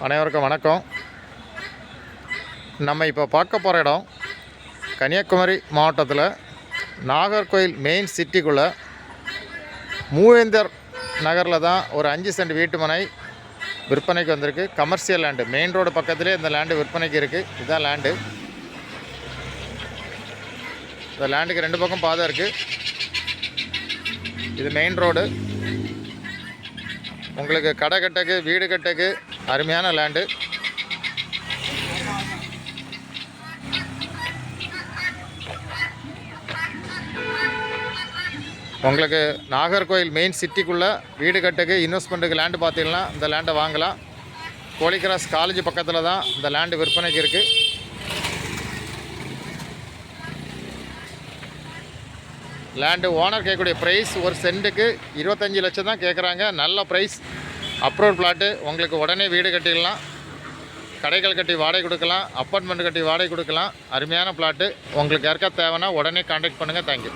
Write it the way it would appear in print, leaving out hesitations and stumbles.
அனைவருக்கும் வணக்கம். நம்ம இப்போ பார்க்க போகிற இடம் கன்னியாகுமரி மாவட்டத்தில் நாகர்கோயில் மெயின் சிட்டிக்குள்ளே மூவேந்தர் நகரில் தான் ஒரு 5 சென்ட் வீட்டு மனை விற்பனைக்கு வந்திருக்கு. கமர்ஷியல் லேண்டு, மெயின் ரோடு பக்கத்துலேயே இந்த லேண்டு விற்பனைக்கு இருக்குது. இதுதான் லேண்டு. இந்த லேண்டுக்கு 2 பக்கம் பாதை இருக்குது. இது மெயின் ரோடு. உங்களுக்கு கடை கட்டக்கு வீடு கட்டக்கு அருமையான லேண்டு. உங்களுக்கு நாகர்கோயில் மெயின் சிட்டிக்குள்ளே வீடு கட்டுக்கு இன்வெஸ்ட்மெண்ட்டுக்கு லேண்டு பார்த்தீங்கன்னா இந்த லேண்டை வாங்கலாம். கோழிக்கிராஸ் காலேஜ் பக்கத்தில் தான் இந்த லேண்டு விற்பனைக்கு இருக்குது. லேண்டு ஓனர் கேட்கக்கூடிய ப்ரைஸ் ஒரு சென்ட்டுக்கு 25 லட்சம் தான் கேட்குறாங்க. நல்ல ப்ரைஸ். Approval plot. உங்களுக்கு உடனே வீடு கட்டிடலாம், கடைகள் கட்டி வாடகை கொடுக்கலாம், அப்பார்ட்மெண்ட் கட்டி வாடகை கொடுக்கலாம். அருமையான பிளாட்டு. உங்களுக்கு யாருக்கா தேவைன்னா உடனே கான்டாக்ட் பண்ணுங்கள். தேங்க்யூ.